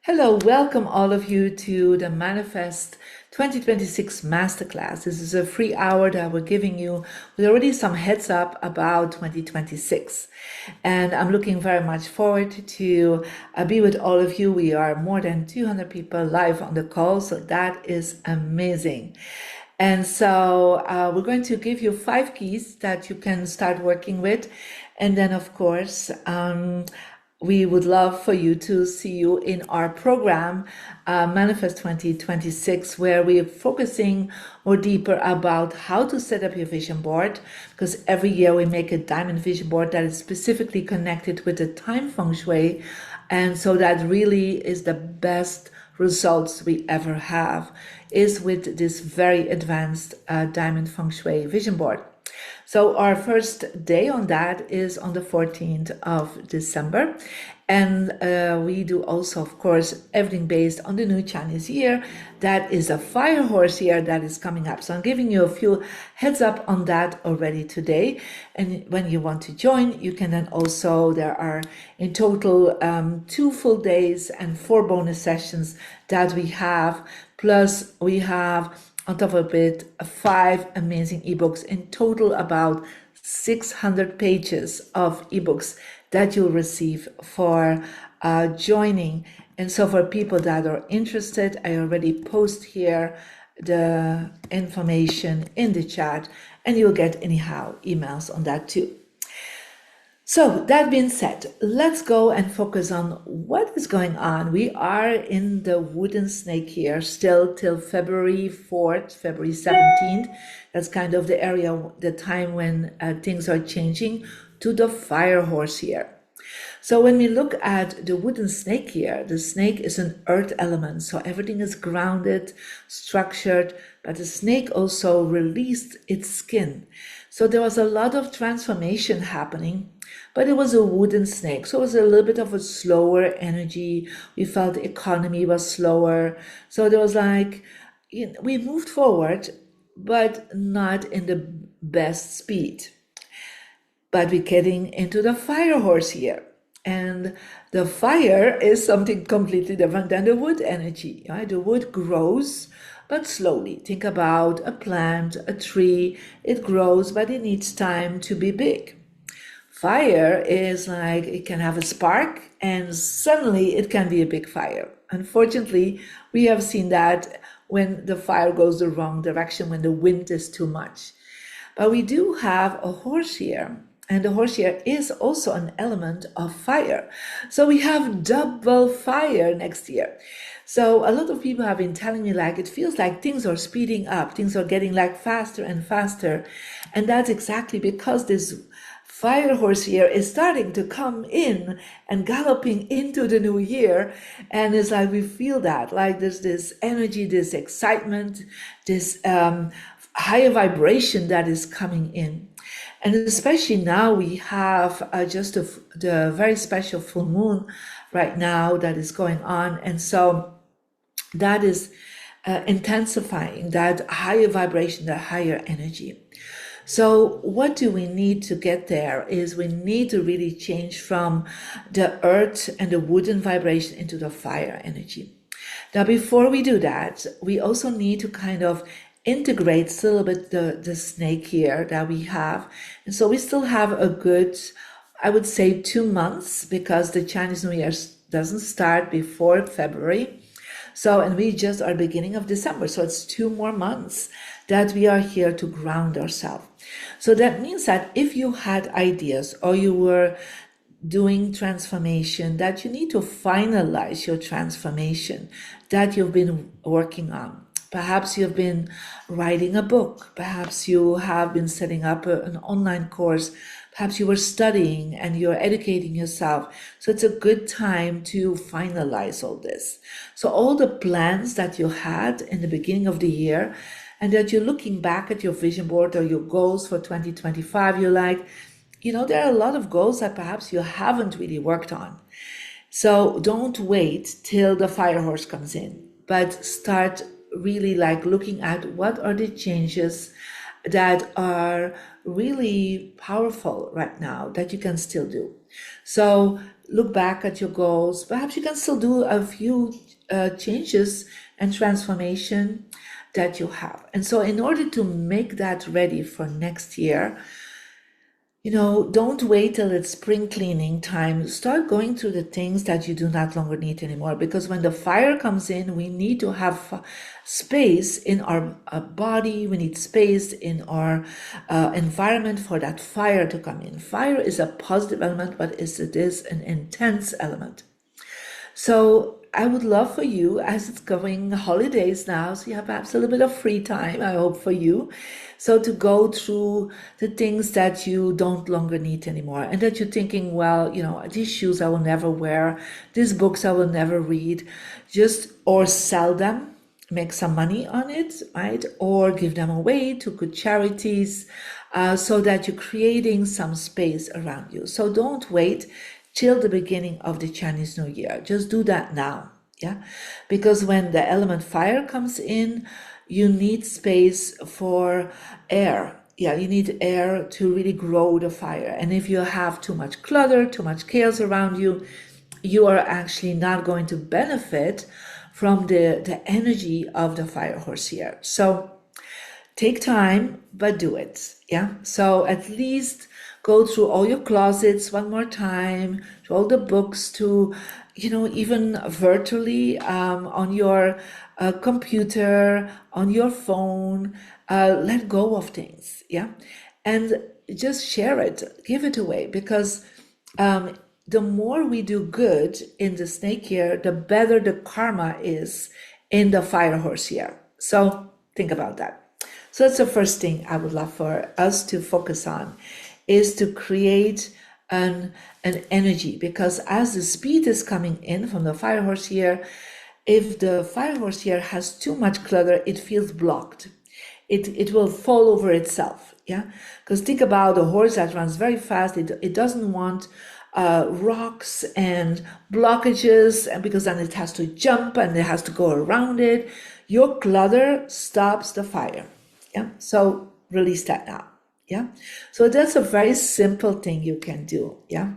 Hello, welcome all of you to the Manifest 2026 Masterclass. This is a free hour that we're giving you with already some heads up about 2026. And I'm looking very much forward to be with all of you. We are more than 200 people live on the call, so that is amazing. And so we're going to give you 5 keys that you can start working with. And then, of course, we would love for you to see you in our program, Manifest 2026, where we're focusing more deeper about how to set up your vision board, because every year we make a diamond vision board that is specifically connected with the time feng shui. And so that really is the best results we ever have is with this very advanced diamond feng shui vision board. So our first day on that is on the 14th of December. And we do also, of course, everything based on the new Chinese year. That is a fire horse year that is coming up. So I'm giving you a few heads up on that already today. And when you want to join, you can then also, there are in total 2 full days and 4 bonus sessions that we have. Plus we have on top of it, 5 amazing ebooks, in total about 600 pages of ebooks that you'll receive for joining. And so for people that are interested, I already post here the information in the chat, and you'll get anyhow emails on that too. So that being said, let's go and focus on what is going on. We are in the wooden snake here still till February 4th, February 17th. That's kind of the area, the time when things are changing to the fire horse here. So when we look at the wooden snake here, the snake is an earth element. So everything is grounded, structured, but the snake also released its skin. So there was a lot of transformation happening, but it was a wooden snake. So it was a little bit of a slower energy. We felt the economy was slower. So there was like, we moved forward, but not in the best speed. But we're getting into the fire horse here. And the fire is something completely different than the wood energy. Right? The wood grows, but slowly. Think about a plant, a tree. It grows, but it needs time to be big. Fire is like it can have a spark and suddenly it can be a big fire. Unfortunately, we have seen that when the fire goes the wrong direction, when the wind is too much. But we do have a horse here. And the horse here is also an element of fire. So we have double fire next year. So a lot of people have been telling me like, it feels like things are speeding up. Things are getting like faster and faster. And that's exactly because this fire horse here is starting to come in and galloping into the new year. And it's like, we feel that like there's this energy, this excitement, this higher vibration that is coming in. And especially now we have the very special full moon right now that is going on. And so that is intensifying that higher vibration, that higher energy. So what do we need to get there is we need to really change from the earth and the wooden vibration into the fire energy. Now, before we do that, we also need to kind of integrate still a bit the snake here that we have. And so we still have a good, I would say 2 months, because the Chinese New Year doesn't start before February. So, and we just are beginning of December. So it's 2 more months that we are here to ground ourselves. So that means that if you had ideas or you were doing transformation, that you need to finalize your transformation that you've been working on. Perhaps you've been writing a book. Perhaps you have been setting up an online course. Perhaps you were studying and you're educating yourself. So it's a good time to finalize all this. So all the plans that you had in the beginning of the year and that you're looking back at your vision board or your goals for 2025, you're like, there are a lot of goals that perhaps you haven't really worked on. So don't wait till the fire horse comes in, but start really like looking at what are the changes that are really powerful right now that you can still do. So look back at your goals. Perhaps you can still do a few changes and transformation that you have. And so in order to make that ready for next year, don't wait till it's spring cleaning time. Start going through the things that you do not longer need anymore. Because when the fire comes in, we need to have space in our body. We need space in our environment for that fire to come in. Fire is a positive element, but it is an intense element. So I would love for you, as it's going holidays now, so you have perhaps a little bit of free time, I hope for you. So to go through the things that you don't longer need anymore, and that you're thinking, well, these shoes I will never wear, these books I will never read, or sell them, make some money on it, right? Or give them away to good charities, so that you're creating some space around you. So don't wait till the beginning of the Chinese New Year. Just do that now, yeah? Because when the element fire comes in, you need space for air. Yeah, you need air to really grow the fire. And if you have too much clutter, too much chaos around you, you are actually not going to benefit from the energy of the fire horse here. So take time, but do it, yeah? So at least go through all your closets one more time, to all the books, to, even virtually on your computer, on your phone, let go of things, yeah? And just share it, give it away, because the more we do good in the snake year, the better the karma is in the fire horse year. So think about that. So that's the first thing I would love for us to focus on, is to create an energy, because as the speed is coming in from the fire horse here, if the fire horse here has too much clutter, it feels blocked. It will fall over itself, yeah? Because think about a horse that runs very fast. It doesn't want rocks and blockages, and because then it has to jump and it has to go around it. Your clutter stops the fire, yeah? So release that now. Yeah, so that's a very simple thing you can do. Yeah.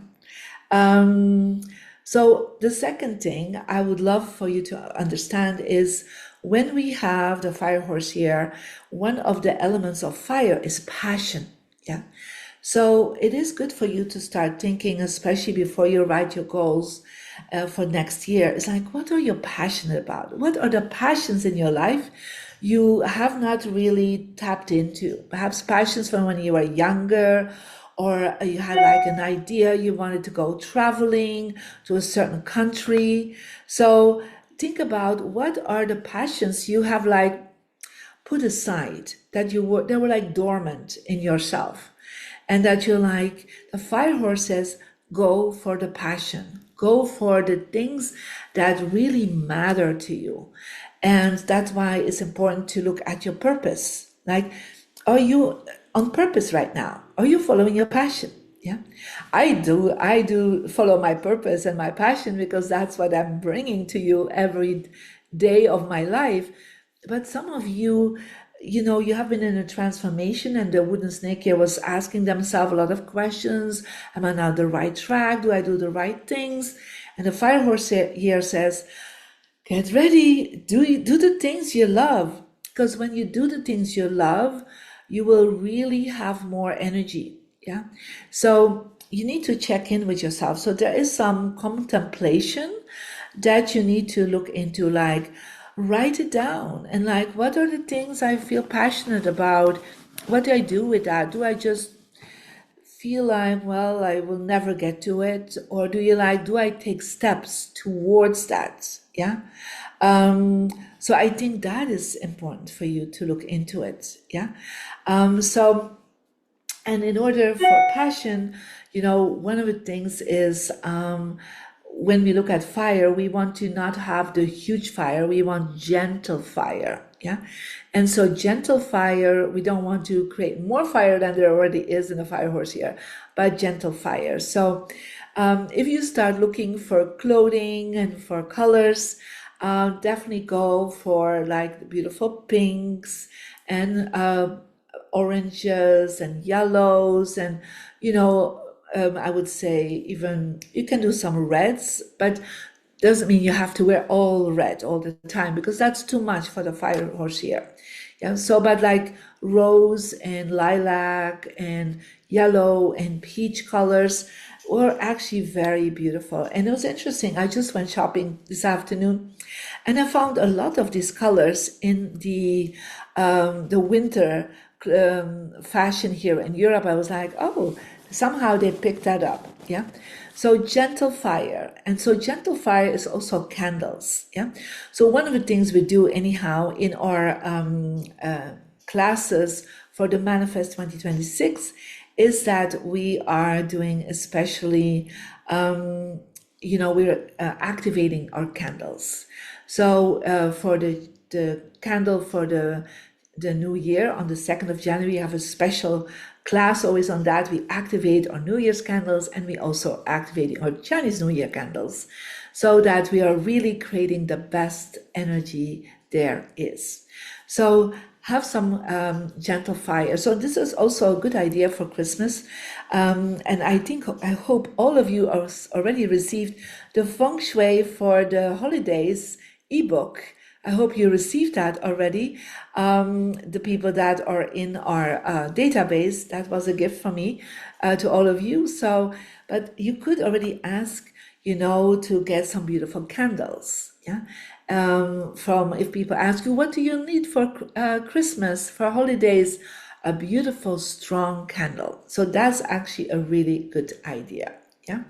So the second thing I would love for you to understand is, when we have the fire horse here, one of the elements of fire is passion. Yeah. So it is good for you to start thinking, especially before you write your goals for next year. It's like, what are you passionate about? What are the passions in your life you have not really tapped into? Perhaps passions from when you were younger, or you had like an idea you wanted to go traveling to a certain country. So think about, what are the passions you have like put aside, they were like dormant in yourself, and that you're like, the fire horse says, go for the passion, go for the things that really matter to you. And that's why it's important to look at your purpose. Like, are you on purpose right now? Are you following your passion? Yeah, I do follow my purpose and my passion, because that's what I'm bringing to you every day of my life. But some of you, you have been in a transformation, and the wooden snake here was asking themselves a lot of questions. Am I on the right track? Do I do the right things? And the fire horse here says, get ready, do the things you love. Because when you do the things you love, you will really have more energy. Yeah. So you need to check in with yourself. So there is some contemplation that you need to look into, like, write it down, and like, what are the things I feel passionate about? What do I do with that? Do I just feel like, well, I will never get to it? Or do I take steps towards that? Yeah. So I think that is important for you to look into it. Yeah. And in order for passion, one of the things is, when we look at fire, we want to not have the huge fire. We want gentle fire. Yeah. And so gentle fire, we don't want to create more fire than there already is in the fire horse here, but gentle fire. So if you start looking for clothing and for colors, definitely go for like the beautiful pinks and oranges and yellows, and I would say even you can do some reds, but doesn't mean you have to wear all red all the time because that's too much for the fire horse here. Yeah, so but like rose and lilac and yellow and peach colors were actually very beautiful. And it was interesting. I just went shopping this afternoon and I found a lot of these colors in the winter fashion here in Europe. I was like, oh, somehow they picked that up. Yeah. So gentle fire. And so gentle fire is also candles. Yeah. So one of the things we do anyhow in our classes for the Manifest 2026 is that we are doing especially, we're activating our candles. So for the candle for the new year on the 2nd of January, we have a special class always on that. We activate our New Year's candles and we also activating our Chinese New Year candles so that we are really creating the best energy there is. So have some gentle fire. So this is also a good idea for Christmas. And I hope all of you are already received the Feng Shui for the holidays ebook. I hope you received that already. The people that are in our database, that was a gift from me to all of you. So, but you could already ask, to get some beautiful candles. Yeah. From if people ask you, what do you need for Christmas, for holidays? A beautiful, strong candle. So that's actually a really good idea. Yeah.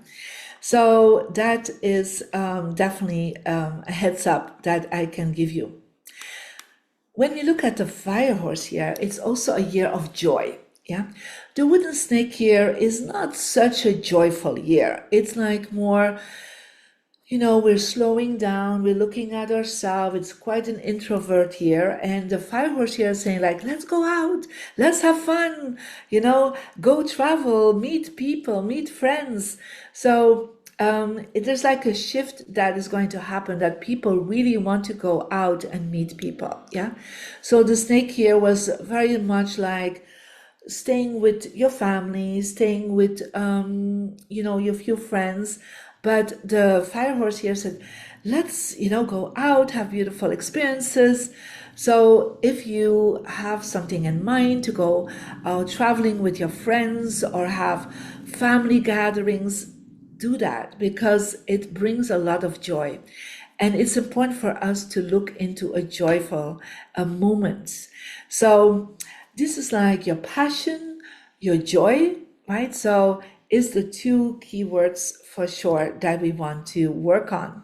So that is definitely a heads up that I can give you. When we look at the fire horse here, it's also a year of joy. Yeah. The wooden snake here is not such a joyful year. It's like more, we're slowing down, we're looking at ourselves. It's quite an introvert here. And the fire horse here is saying, like, let's go out, let's have fun, go travel, meet people, meet friends. So there's like a shift that is going to happen that people really want to go out and meet people. Yeah. So the snake here was very much like staying with your family, staying with, your few friends. But the fire horse here said, let's, go out, have beautiful experiences. So if you have something in mind to go out traveling with your friends or have family gatherings, do that because it brings a lot of joy. And it's important for us to look into a joyful moment. So this is like your passion, your joy, right? So it's the two keywords for sure that we want to work on.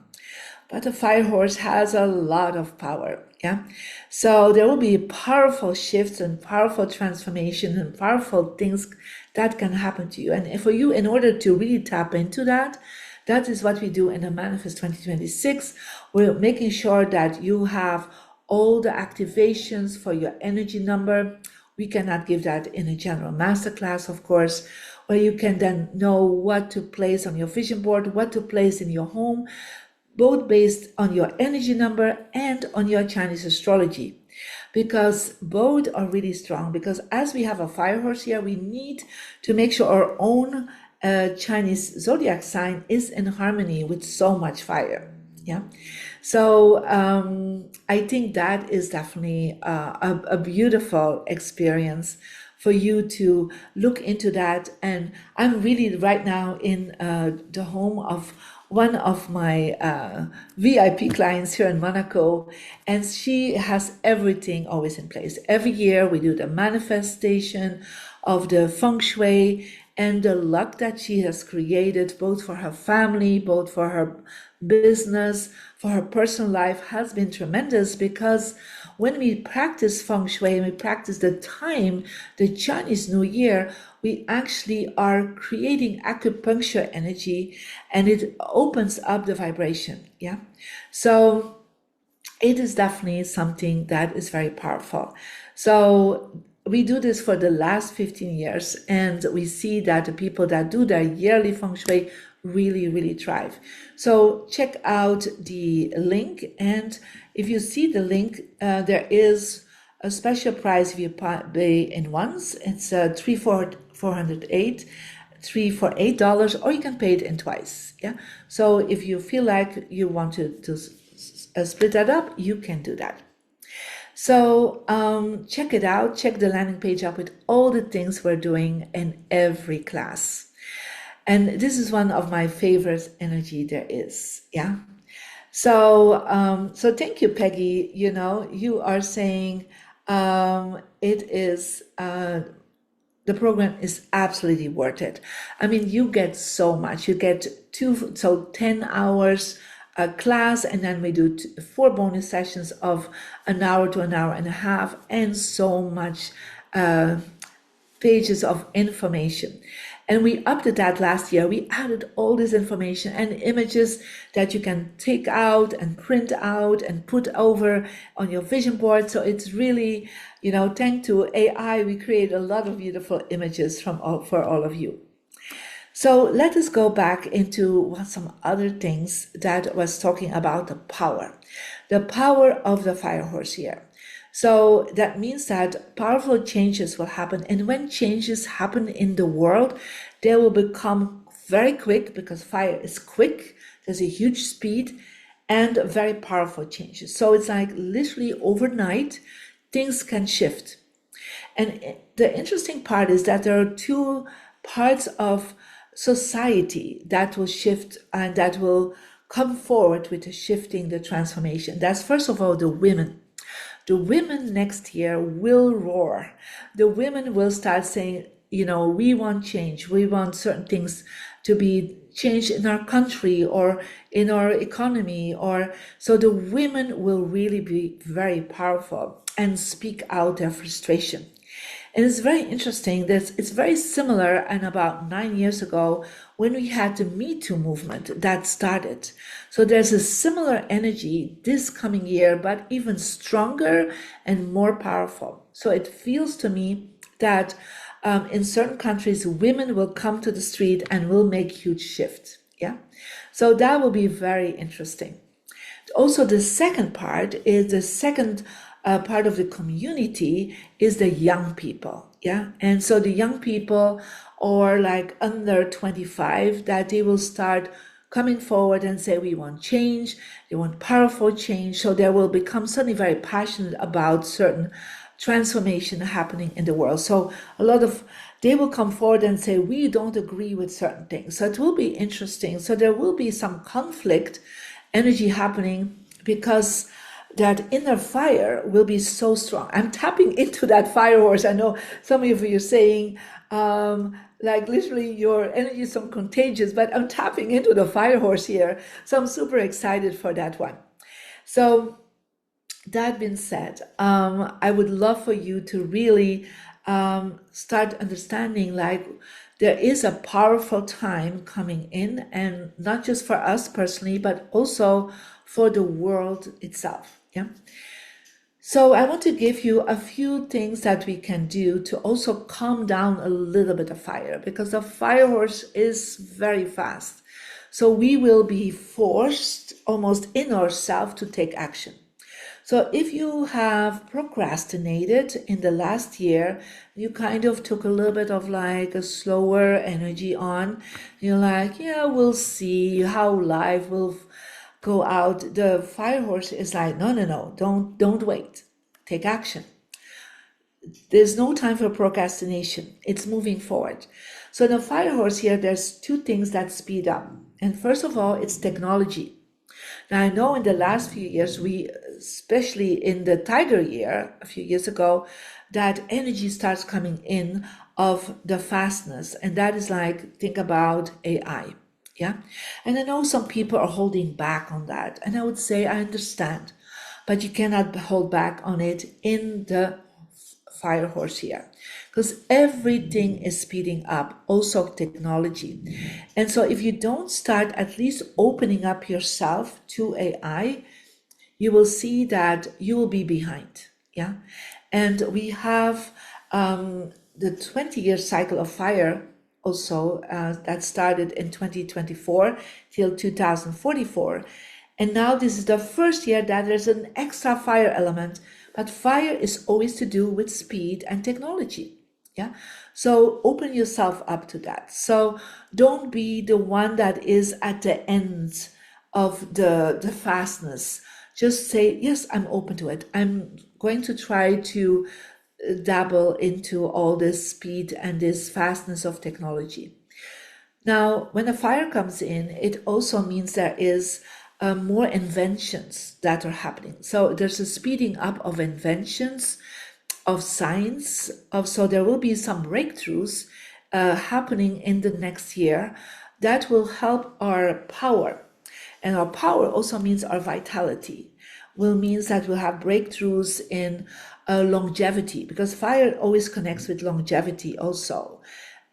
But a fire horse has a lot of power. Yeah. So there will be powerful shifts and powerful transformation and powerful things that can happen to you. And for you, in order to really tap into that, that is what we do in the Manifest 2026. We're making sure that you have all the activations for your energy number. We cannot give that in a general masterclass, of course, where you can then know what to place on your vision board, what to place in your home, both based on your energy number and on your Chinese astrology, because both are really strong. Because as we have a fire horse here, we need to make sure our own Chinese zodiac sign is in harmony with so much fire. Yeah. So I think that is definitely a beautiful experience for you to look into that. And I'm really right now in the home of one of my VIP clients here in Monaco, and she has everything always in place. Every year we do the manifestation of the feng shui and the luck that she has created, both for her family, both for her business, for her personal life, has been tremendous. Because when we practice feng shui and we practice the time, the Chinese New Year, we actually are creating acupuncture energy and it opens up the vibration. Yeah. So it is definitely something that is very powerful. So we do this for the last 15 years and we see that the people that do their yearly feng shui really, really thrive. So check out the link, and if you see the link, there is a special price if you pay in once. It's 3,408. 3 for $8, or you can pay it in twice. Yeah. So if you feel like you want to split that up, you can do that. So check it out. Check the landing page out with all the things we're doing in every class. And this is one of my favorite energy there is. Yeah. So so thank you, Peggy. You know, you are saying it is the program is absolutely worth it. I mean, you get so much. You get 10 hours class, and then we do 4 bonus sessions of an hour to an hour and a half, and so much pages of information. And we updated that last year. We added all this information and images that you can take out and print out and put over on your vision board. So it's really, you know, thanks to AI, we create a lot of beautiful images for all of you. So let us go back into some other things that was talking about the power of the fire horse here. So that means that powerful changes will happen. And when changes happen in the world, they will become very quick, because fire is quick. There's a huge speed and very powerful changes. So it's like literally overnight, things can shift. And the interesting part is that there are 2 parts of society that will shift and that will come forward with the shifting, the transformation. That's first of all the women. The women next year will roar. The women will start saying, you know, we want change. We want certain things to be changed in our country or in our economy. So the women will really be very powerful and speak out their frustration. And it's very interesting that it's very similar. And about 9 years ago, when we had the Me Too movement that started. So there's a similar energy this coming year, but even stronger and more powerful. So it feels to me that in certain countries, women will come to the street and will make huge shifts. Yeah. So that will be very interesting. Also, the second part is the second part of the community is the young people. Yeah. And so the young people are like under 25, that they will start coming forward and say, we want change, they want powerful change. So they will become suddenly very passionate about certain transformation happening in the world. So they will come forward and say, we don't agree with certain things. So it will be interesting. So there will be some conflict energy happening, because that inner fire will be so strong. I'm tapping into that fire horse. I know some of you are saying, like literally your energy is so contagious, but I'm tapping into the fire horse here. So I'm super excited for that one. So that being said, I would love for you to really start understanding, like, there is a powerful time coming in, and not just for us personally, but also for the world itself. Yeah. So I want to give you a few things that we can do to also calm down a little bit of fire, because the fire horse is very fast. So we will be forced almost in ourselves to take action. So if you have procrastinated in the last year, you kind of took a little bit of like a slower energy on, you're like, yeah, we'll see how life will go out. The fire horse is like, no, don't wait. Take action. There's no time for procrastination. It's moving forward. So the fire horse here, there's 2 things that speed up. And first of all, it's technology. Now, I know in the last few years, especially in the Tiger year, a few years ago, that energy starts coming in of the fastness. And that is like, think about AI. Yeah. And I know some people are holding back on that. And I would say, I understand, but you cannot hold back on it in the fire horse here, because everything is speeding up, also technology. And so if you don't start at least opening up yourself to AI, you will see that you will be behind. Yeah. And we have the 20-year cycle of fire also that started in 2024 till 2044. And now this is the first year that there's an extra fire element. But fire is always to do with speed and technology. Yeah. So open yourself up to that. So don't be the one that is at the end of the fastness. Just say, yes, I'm open to it. I'm going to try to dabble into all this speed and this fastness of technology. Now, when a fire comes in, it also means there is more inventions that are happening. So there's a speeding up of inventions, of science, of so there will be some breakthroughs happening in the next year that will help our power. And our power also means our vitality. Will means that we'll have breakthroughs in longevity, because fire always connects with longevity also.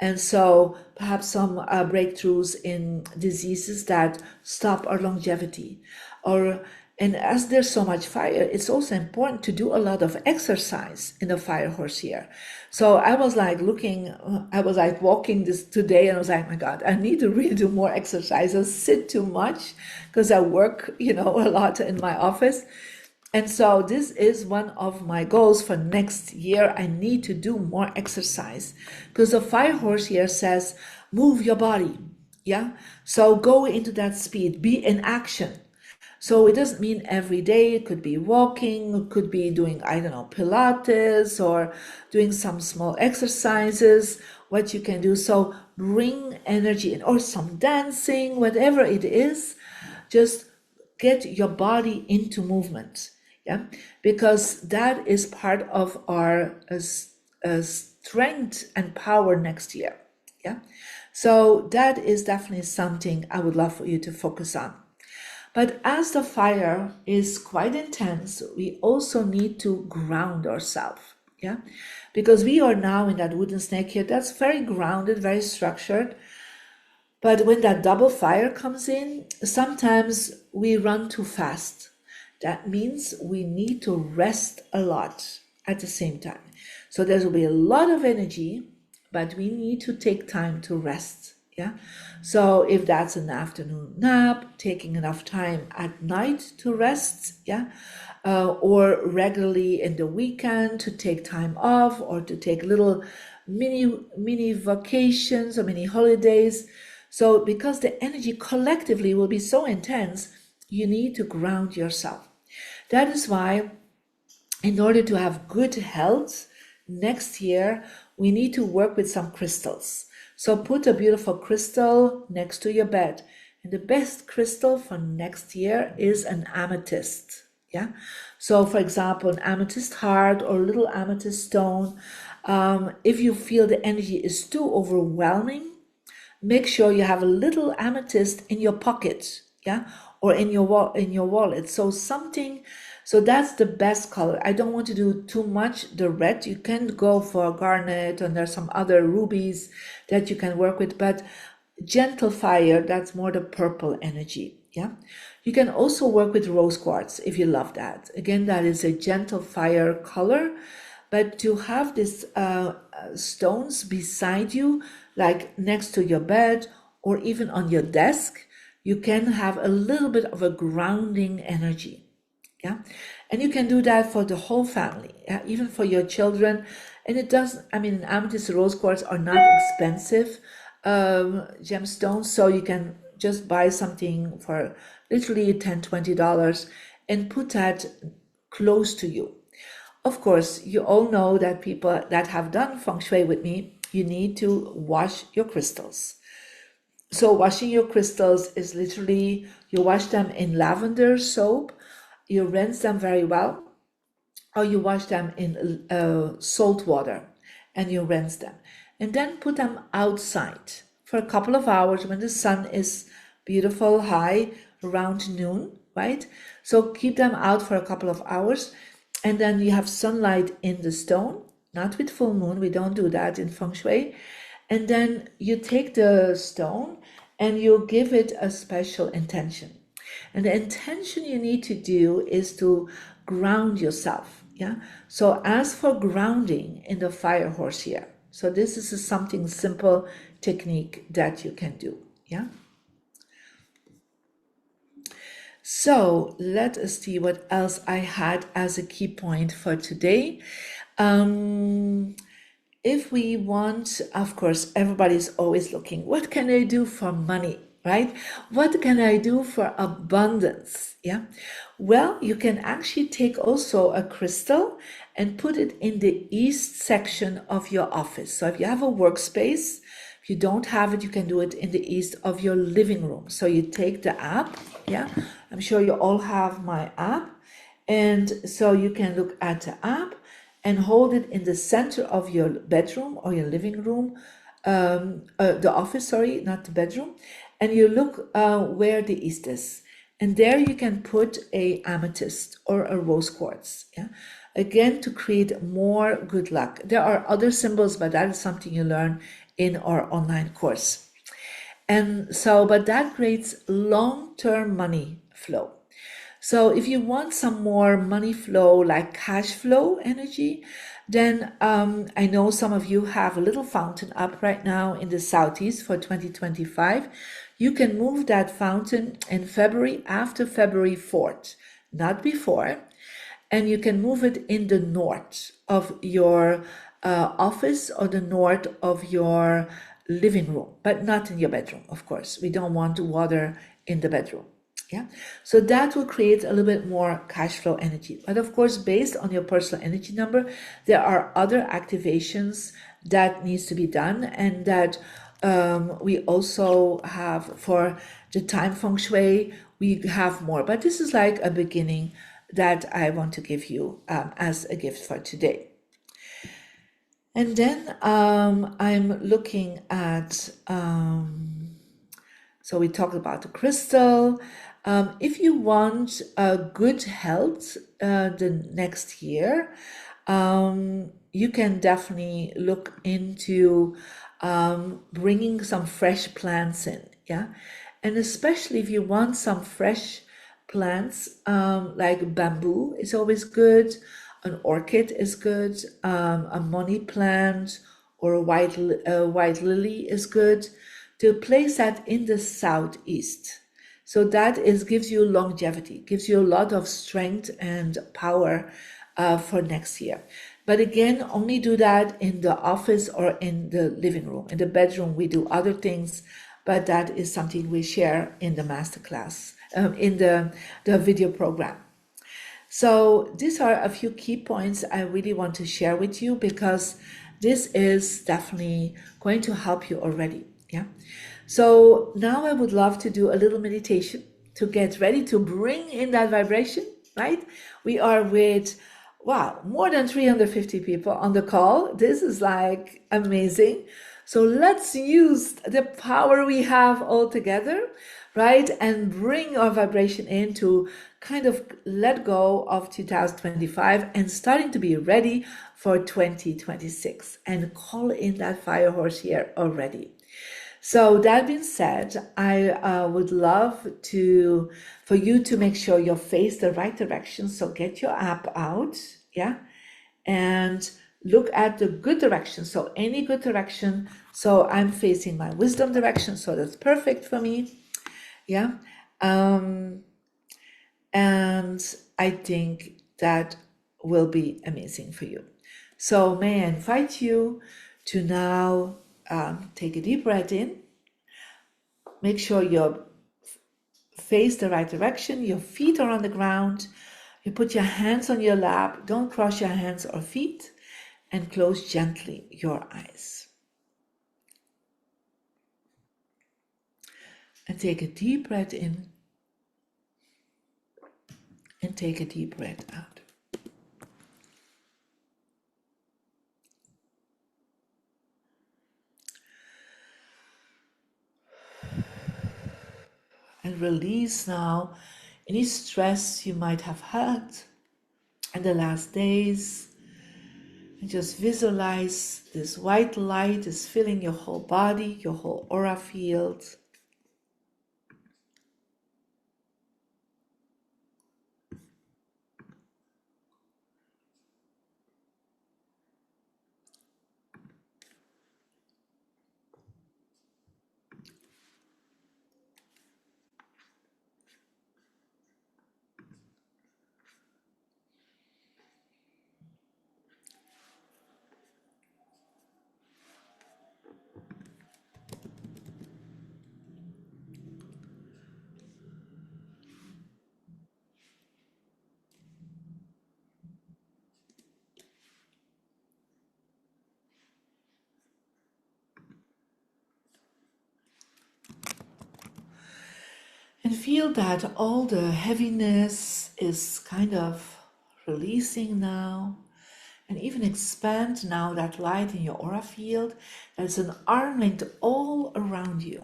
And so perhaps some breakthroughs in diseases that stop our longevity. And as there's so much fire, it's also important to do a lot of exercise in the fire horse year. So I was like walking this today, and I was like, my God, I need to really do more exercise. I sit too much because I work, a lot in my office. And so this is one of my goals for next year. I need to do more exercise, because the fire horse here says, move your body. Yeah. So go into that speed, be in action. So it doesn't mean every day. It could be walking, it could be doing, I don't know, Pilates, or doing some small exercises, what you can do. So bring energy in, or some dancing, whatever it is, just get your body into movement. Yeah, because that is part of our strength and power next year. Yeah, so that is definitely something I would love for you to focus on. But as the fire is quite intense, we also need to ground ourselves. Yeah, because we are now in that wooden snake here that's very grounded, very structured. But when that double fire comes in, sometimes we run too fast. That means we need to rest a lot at the same time. So there will be a lot of energy, but we need to take time to rest. Yeah. So if that's an afternoon nap, taking enough time at night to rest, yeah, or regularly in the weekend to take time off, or to take little mini vacations or mini holidays. So because the energy collectively will be so intense, you need to ground yourself. That is why, in order to have good health next year, we need to work with some crystals. So put a beautiful crystal next to your bed. And the best crystal for next year is an amethyst. Yeah. So for example, an amethyst heart or a little amethyst stone. If you feel the energy is too overwhelming, make sure you have a little amethyst in your pocket, yeah, or in your wallet. So that's the best color. I don't want to do too much the red. You can go for garnet, and there's some other rubies that you can work with, but gentle fire, that's more the purple energy. Yeah, you can also work with rose quartz if you love that. Again, that is a gentle fire color. But to have these stones beside you, like next to your bed or even on your desk, you can have a little bit of a grounding energy. Yeah, and you can do that for the whole family, yeah? Even for your children. And it does, I mean, amethyst rose quartz are not expensive gemstones, so you can just buy something for literally $10-20 and put that close to you. Of course, you all know that people that have done feng shui with me, you need to wash your crystals. So washing your crystals is literally, you wash them in lavender soap, you rinse them very well, or you wash them in salt water and you rinse them. And then put them outside for a couple of hours when the sun is beautiful high around noon, right? So keep them out for a couple of hours, and then you have sunlight in the stone, not with full moon. We don't do that in feng shui. And then you take the stone and you give it a special intention. And the intention you need to do is to ground yourself. Yeah. So ask for grounding in the fire horse here. So this is something simple technique that you can do. Yeah. So let us see what else I had as a key point for today. if we want, of course, everybody's always looking, what can I do for money, right? What can I do for abundance? Yeah. Well, you can actually take also a crystal and put it in the east section of your office. So if you have a workspace, if you don't have it, you can do it in the east of your living room. So you take the app. Yeah. I'm sure you all have my app. And so you can look at the app and hold it in the center of your bedroom or your living room, the office, sorry, not the bedroom. And you look where the east is. And there you can put a amethyst or a rose quartz. Yeah. Again, to create more good luck. There are other symbols, but that is something you learn in our online course. And so, but that creates long-term money flow. So if you want some more money flow, like cash flow energy, then I know some of you have a little fountain up right now in the southeast for 2025. You can move that fountain in February, after February 4th, not before. And you can move it in the north of your office or the north of your living room, but not in your bedroom, of course. We don't want water in the bedroom. Yeah. So that will create a little bit more cash flow energy. But of course, based on your personal energy number, there are other activations that needs to be done, and that we also have for the time feng shui, we have more. But this is like a beginning that I want to give you as a gift for today. And then I'm looking at, so we talked about the crystal. If you want good health the next year, you can definitely look into bringing some fresh plants in. Yeah. And especially if you want some fresh plants, like bamboo is always good, an orchid is good, a money plant or a white lily is good, to place that in the southeast. So that gives you longevity, gives you a lot of strength and power for next year. But again, only do that in the office or in the living room. In the bedroom, we do other things, but that is something we share in the masterclass, in the video program. So these are a few key points I really want to share with you, because this is definitely going to help you already. Yeah. So now I would love to do a little meditation to get ready to bring in that vibration, right? We are with, wow, more than 350 people on the call. This is like amazing. So let's use the power we have all together, right? And bring our vibration in to kind of let go of 2025 and starting to be ready for 2026 and call in that fire horse here already. So that being said, I would love for you to make sure you face the right direction. So get your app out, yeah, and look at the good direction. So any good direction. So I'm facing my wisdom direction, so that's perfect for me, yeah. And I think that will be amazing for you. So may I invite you to now take a deep breath in. Make sure you face the right direction, your feet are on the ground. You put your hands on your lap, don't cross your hands or feet, and close gently your eyes. And take a deep breath in and take a deep breath out. And release now any stress you might have had in the last days. And just visualize this white light is filling your whole body, your whole aura field. And feel that all the heaviness is kind of releasing now. And even expand now that light in your aura field. There's an arm length all around you.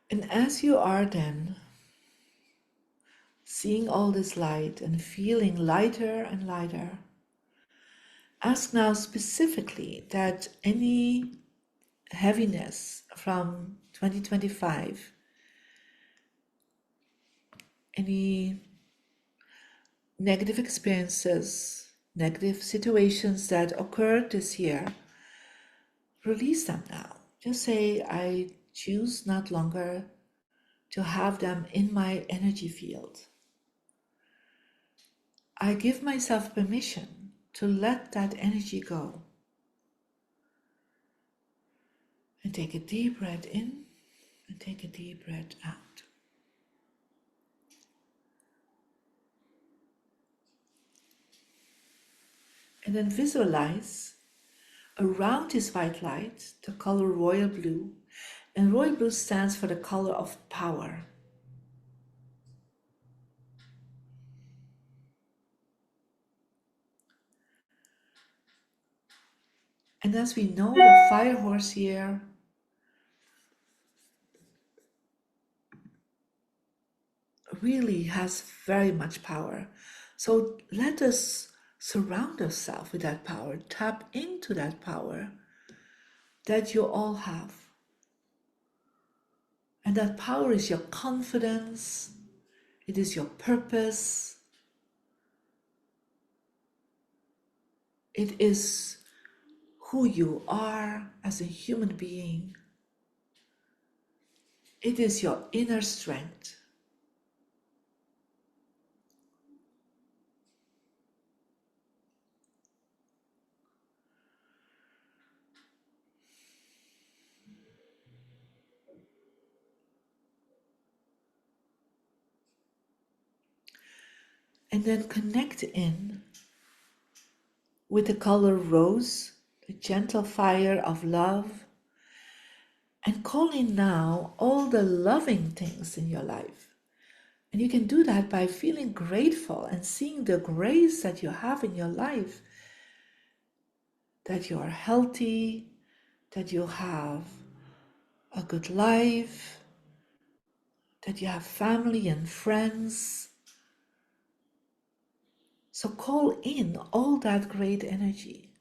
And as you are then seeing all this light and feeling lighter and lighter, ask now specifically that any heaviness from 2025, any negative experiences, negative situations that occurred this year, release them now. Just say, I choose not longer to have them in my energy field. I give myself permission to let that energy go. And take a deep breath in and take a deep breath out. And then visualize around this white light the color royal blue. And royal blue stands for the color of power. And as we know, the fire horse here really has very much power. So let us surround ourselves with that power, tap into that power that you all have. And that power is your confidence, it is your purpose, it is who you are as a human being, it is your inner strength. And then connect in with the color rose, the gentle fire of love, and call in now all the loving things in your life. And you can do that by feeling grateful and seeing the grace that you have in your life, that you are healthy, that you have a good life, that you have family and friends. So call in all that great energy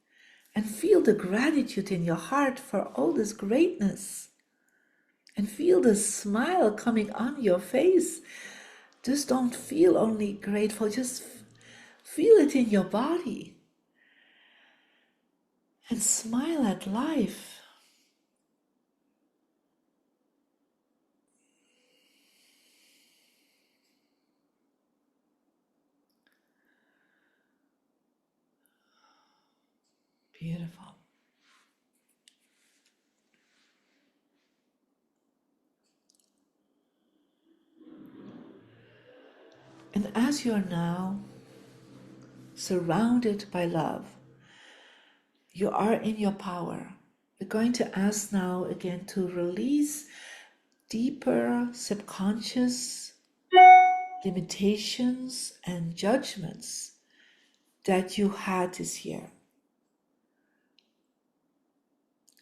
and feel the gratitude in your heart for all this greatness. And feel the smile coming on your face. Just don't feel only grateful, just feel it in your body. And smile at life. Beautiful. And as you are now surrounded by love, you are in your power. We're going to ask now again to release deeper subconscious limitations and judgments that you had this year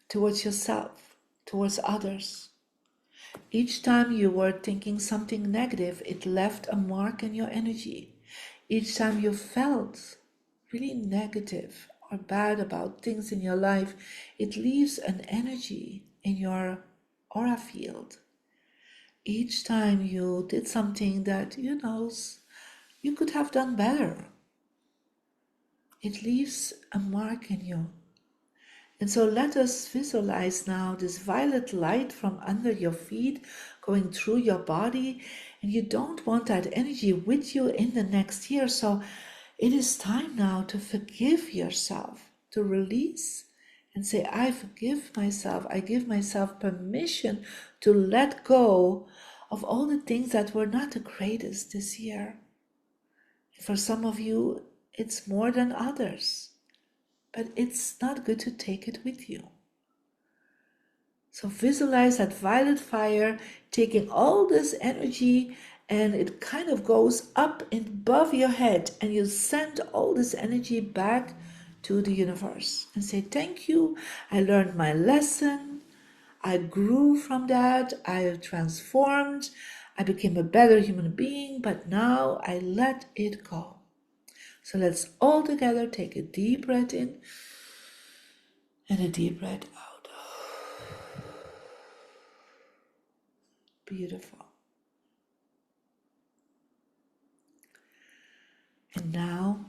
towards yourself, towards others. Each time you were thinking something negative, it left a mark in your energy. Each time you felt really negative or bad about things in your life, it leaves an energy in your aura field. Each time you did something that you could have done better, it leaves a mark in you. And so let us visualize now this violet light from under your feet going through your body. And you don't want that energy with you in the next year. So it is time now to forgive yourself, to release and say, I forgive myself. I give myself permission to let go of all the things that were not the greatest this year. For some of you, it's more than others, but it's not good to take it with you. So visualize that violet fire taking all this energy, and it kind of goes up and above your head, and you send all this energy back to the universe and say, thank you, I learned my lesson, I grew from that, I have transformed, I became a better human being, but now I let it go. So let's all together take a deep breath in and a deep breath out. Beautiful. And now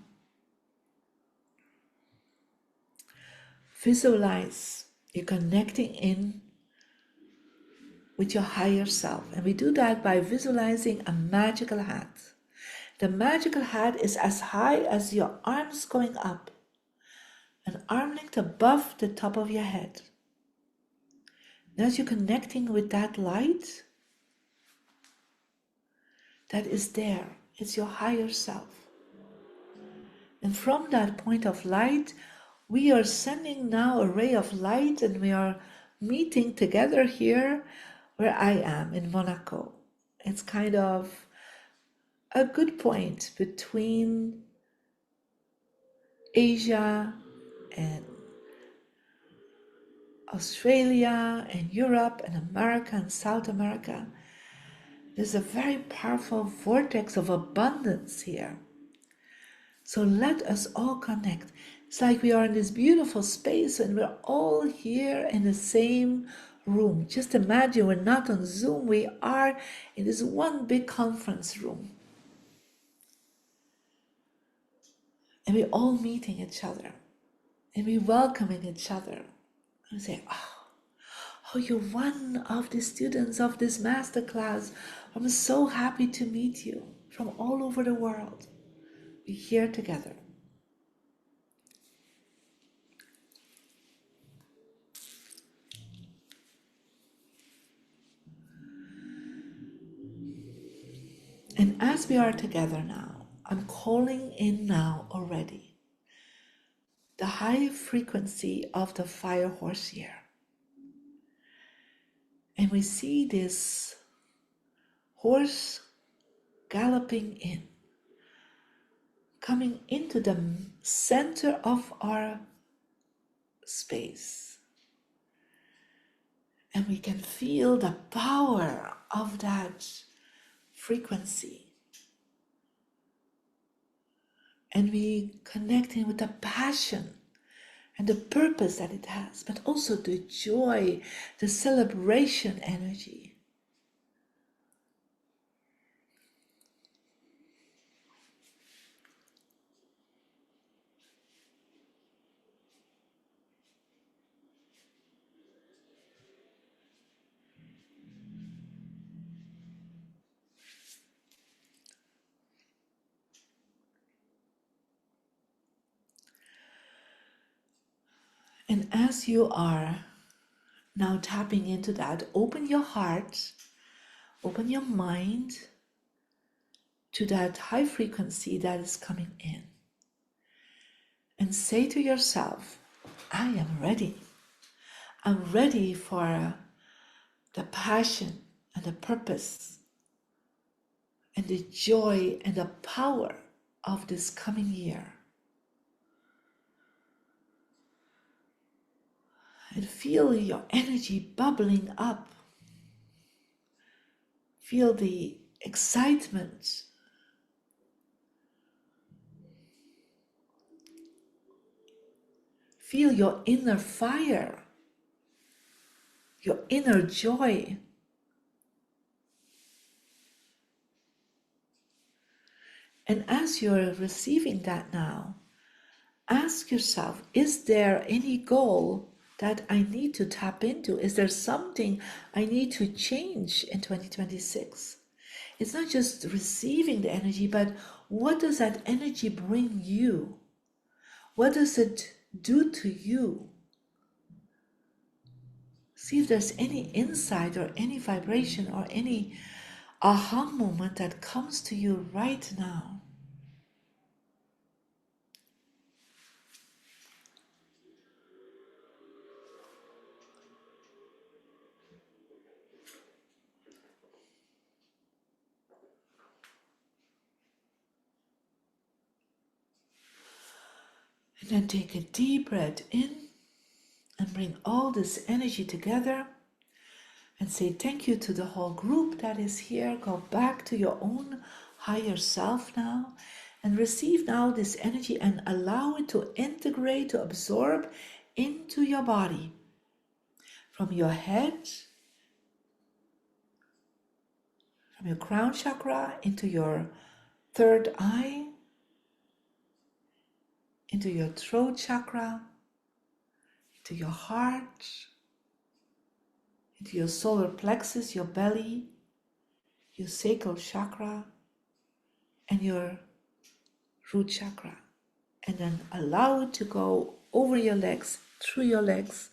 visualize you're connecting in with your higher self. And we do that by visualizing a magical hat. The magical hat is as high as your arms going up, an arm length above the top of your head. And as you're connecting with that light that is there, it's your higher self. And from that point of light, we are sending now a ray of light, and we are meeting together here where I am in Monaco. It's kind of a good point between Asia and Australia and Europe and America and South America. There's a very powerful vortex of abundance here. So let us all connect. It's like we are in this beautiful space and we're all here in the same room. Just imagine we're not on Zoom, we are in this one big conference room. And we're all meeting each other. And we're welcoming each other. And say, oh, you're one of the students of this masterclass. I'm so happy to meet you from all over the world. We're here together. And as we are together now, I'm calling in now already the high frequency of the fire horse here. And we see this horse galloping in, coming into the center of our space. And we can feel the power of that frequency. And we connecting with the passion and the purpose that it has, but also the joy, the celebration energy. And as you are now tapping into that, open your heart, open your mind to that high frequency that is coming in. And say to yourself, I am ready. I'm ready for the passion and the purpose and the joy and the power of this coming year. And feel your energy bubbling up. Feel the excitement. Feel your inner fire, your inner joy. And as you're receiving that now, ask yourself, is there any goal that I need to tap into? Is there something I need to change in 2026? It's not just receiving the energy, but what does that energy bring you? What does it do to you? See if there's any insight or any vibration or any aha moment that comes to you right now. And then take a deep breath in and bring all this energy together and say thank you to the whole group that is here. Go back to your own higher self now and receive now this energy and allow it to integrate, to absorb into your body. From your head, from your crown chakra into your third eye, into your throat chakra, into your heart, into your solar plexus, your belly, your sacral chakra, and your root chakra. And then allow it to go over your legs, through your legs,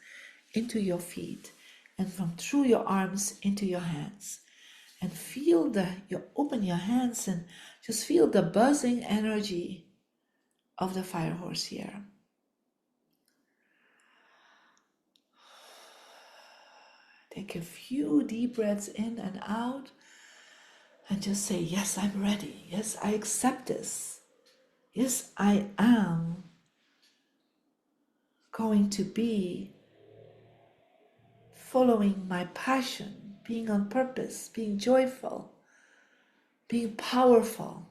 into your feet, and from through your arms into your hands. And feel you open your hands and just feel the buzzing energy of the fire horse here. Take a few deep breaths in and out and just say, yes, I'm ready. Yes, I accept this. Yes, I am going to be following my passion, being on purpose, being joyful, being powerful.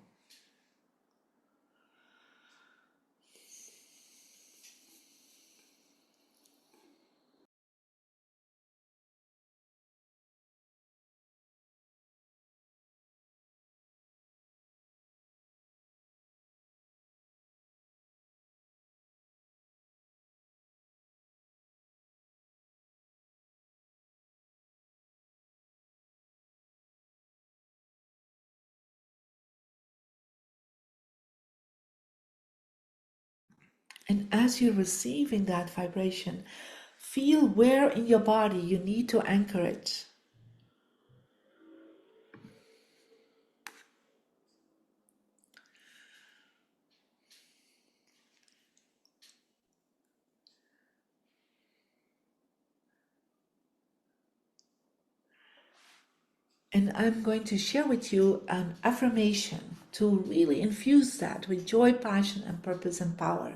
And as you're receiving that vibration, feel where in your body you need to anchor it. And I'm going to share with you an affirmation to really infuse that with joy, passion, and purpose and power.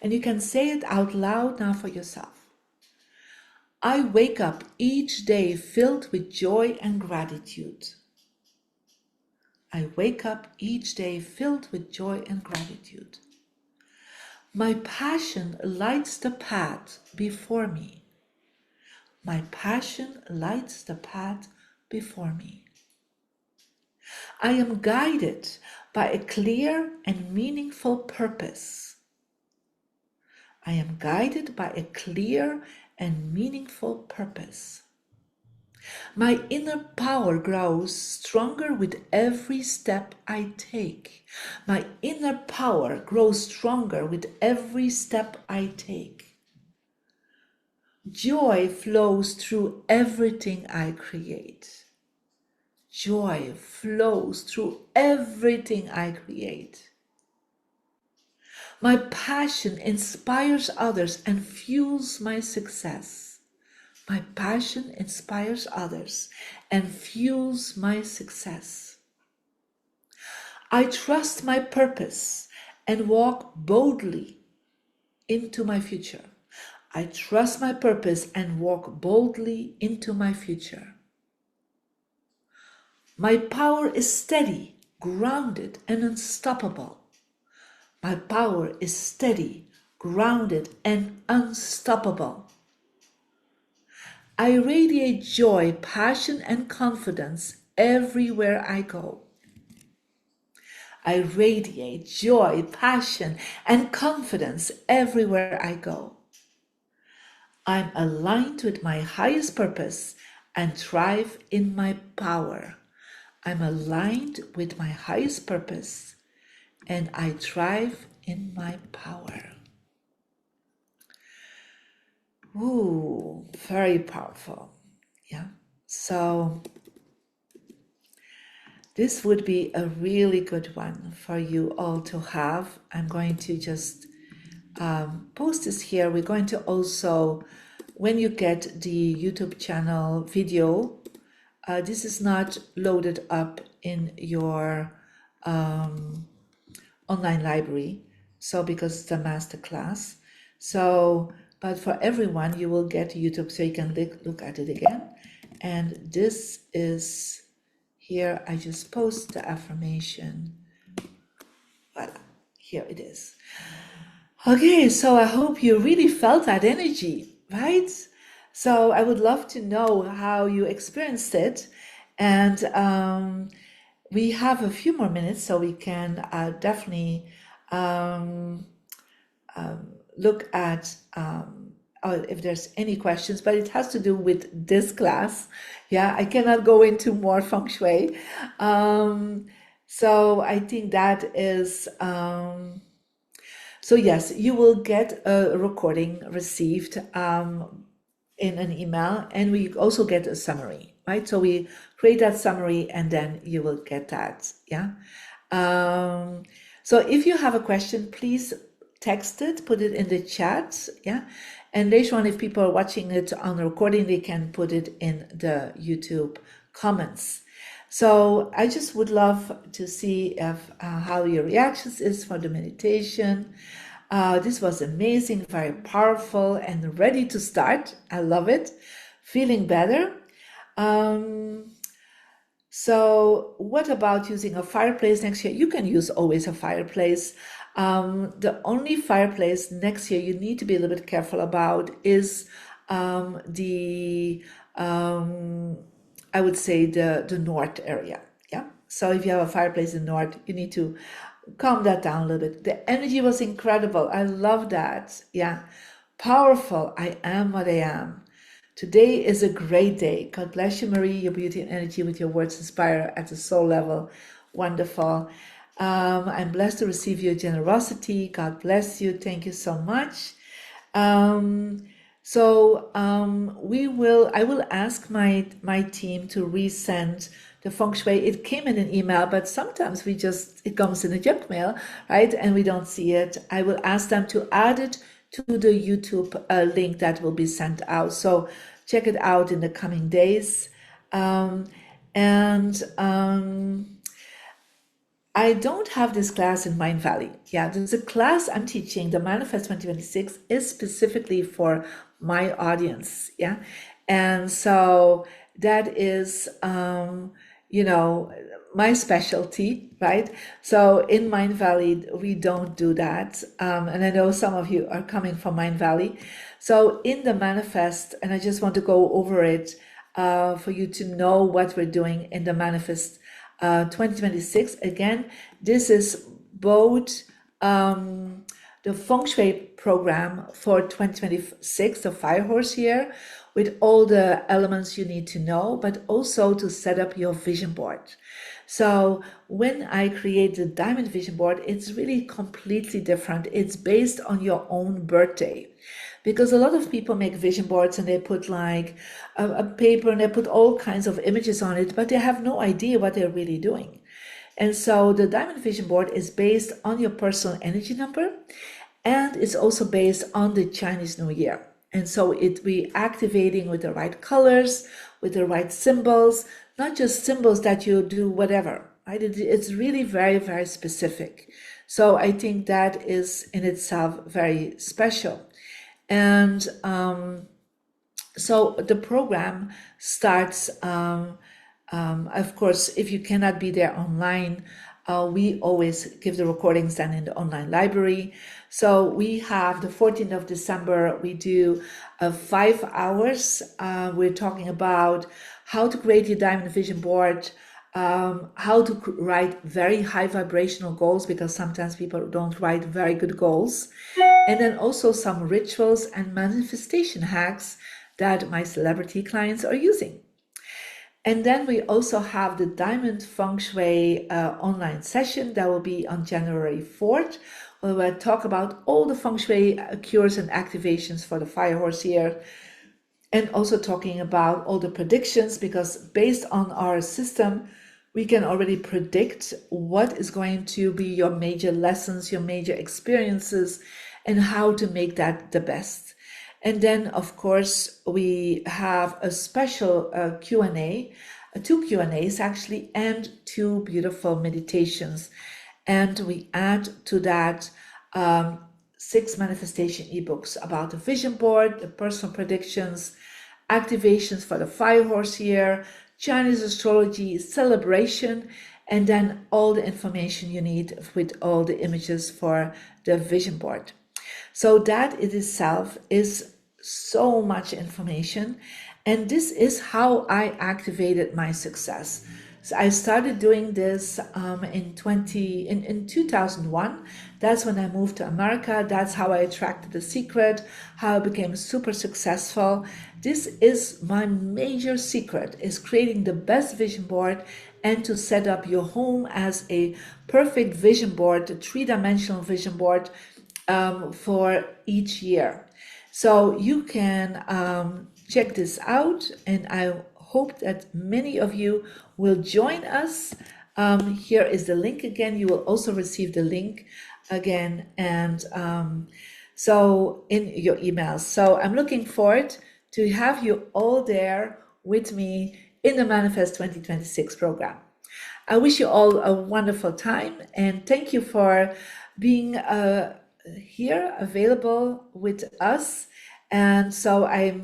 And you can say it out loud now for yourself. I wake up each day filled with joy and gratitude. I wake up each day filled with joy and gratitude. My passion lights the path before me. My passion lights the path before me. I am guided by a clear and meaningful purpose. I am guided by a clear and meaningful purpose. My inner power grows stronger with every step I take. My inner power grows stronger with every step I take. Joy flows through everything I create. Joy flows through everything I create. My passion inspires others and fuels my success. My passion inspires others and fuels my success. I trust my purpose and walk boldly into my future. I trust my purpose and walk boldly into my future. My power is steady, grounded, and unstoppable. My power is steady, grounded, and unstoppable. I radiate joy, passion, and confidence everywhere I go. I radiate joy, passion, and confidence everywhere I go. I'm aligned with my highest purpose and thrive in my power. I'm aligned with my highest purpose and I thrive in my power. Ooh, very powerful. Yeah. So this would be a really good one for you all to have. I'm going to just post this here. We're going to also, when you get the YouTube channel video, this is not loaded up in your online library. So because it's a masterclass. So, but for everyone, you will get YouTube so you can look at it again. And this is here. I just post the affirmation. Voila, here it is. Okay, so I hope you really felt that energy, right? So I would love to know how you experienced it. And we have a few more minutes, so we can definitely look at if there's any questions, but it has to do with this class. Yeah, I cannot go into more feng shui. So I think that is, so yes, you will get a recording received in an email, and we also get a summary, right? So we create that summary and then you will get that, yeah? So if you have a question, please text it, put it in the chat, yeah? And later on, if people are watching it on the recording, they can put it in the YouTube comments. So I just would love to see if how your reactions is for the meditation. This was amazing, very powerful, and ready to start. I love it. Feeling better. So what about using a fireplace next year? You can use always a fireplace. The only fireplace next year you need to be a little bit careful about is I would say the north area. Yeah. So if you have a fireplace in the north, you need to calm that down a little bit. The energy was incredible. I love that. Yeah. Powerful. I am what I am. Today is a great day. God bless you, Marie. Your beauty and energy with your words inspire at the soul level. Wonderful. I'm blessed to receive your generosity. God bless you. Thank you so much. I will ask my team to resend the feng shui. It came in an email, but sometimes it comes in a junk mail, right? And we don't see it. I will ask them to add it to the YouTube link that will be sent out. So check it out in the coming days. I don't have this class in Mind Valley. Yeah, there's a class I'm teaching, the Manifest 2026, is specifically for my audience. Yeah. And so that is, my specialty, right? So in Mind Valley, we don't do that. And I know some of you are coming from Mind Valley. So in the Manifest, and I just want to go over it for you to know what we're doing in the Manifest 2026. Again, this is both the feng shui program for 2026, the fire horse year, with all the elements you need to know, but also to set up your vision board. So when I create the diamond vision board, it's really completely different. It's based on your own birthday. Because a lot of people make vision boards and they put like a paper and they put all kinds of images on it, but they have no idea what they're really doing. And so the diamond vision board is based on your personal energy number, and it's also based on the Chinese New Year. And so we activating with the right colors, with the right symbols, not just symbols that you do whatever, right? It's really very, very specific. So I think that is in itself very special. And so the program starts, of course, if you cannot be there online, we always give the recordings then in the online library. So we have the 14th of December, we do 5 hours. We're talking about how to create your diamond vision board, how to write very high vibrational goals, because sometimes people don't write very good goals. And then also some rituals and manifestation hacks that my celebrity clients are using. And then we also have the Diamond Feng Shui online session that will be on January 4th, where we'll talk about all the Feng Shui cures and activations for the Fire Horse year, and also talking about all the predictions, because based on our system, we can already predict what is going to be your major lessons, your major experiences, and how to make that the best. And then, of course, we have a special Q&A, two Q&As actually, and two beautiful meditations. And we add to that 6 manifestation ebooks about the vision board, the personal predictions, activations for the Fire Horse year, Chinese astrology, celebration, and then all the information you need with all the images for the vision board. So that in itself is so much information. And this is how I activated my success. So I started doing this in 2001. That's when I moved to America. That's how I attracted The Secret, how I became super successful. This is my major secret, is creating the best vision board and to set up your home as a perfect vision board, a 3-dimensional vision board for each year. So you can check this out, and I hope that many of you will join us. Here is the link again. You will also receive the link again, and so in your emails. So I'm looking forward to have you all there with me in the Manifest 2026 program. I wish you all a wonderful time, and thank you for being here available with us. And so I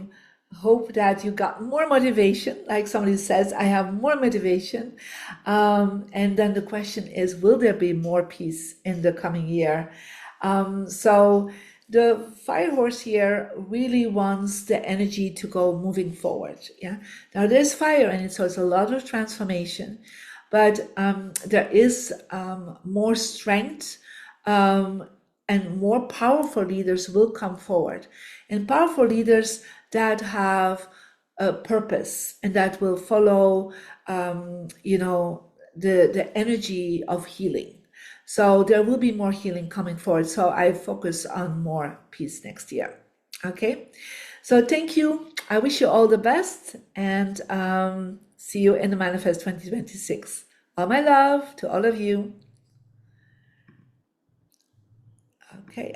hope that you got more motivation. Like somebody says, I have more motivation. And then the question is, will there be more peace in the coming year? So the Fire Horse here really wants the energy to go moving forward. Yeah. Now there's fire in it, so it's a lot of transformation, but there is more strength, and more powerful leaders will come forward, and powerful leaders that have a purpose and that will follow, the energy of healing. So there will be more healing coming forward. So I focus on more peace next year. Okay. So thank you. I wish you all the best, and see you in the Manifest 2026. All my love to all of you. Okay.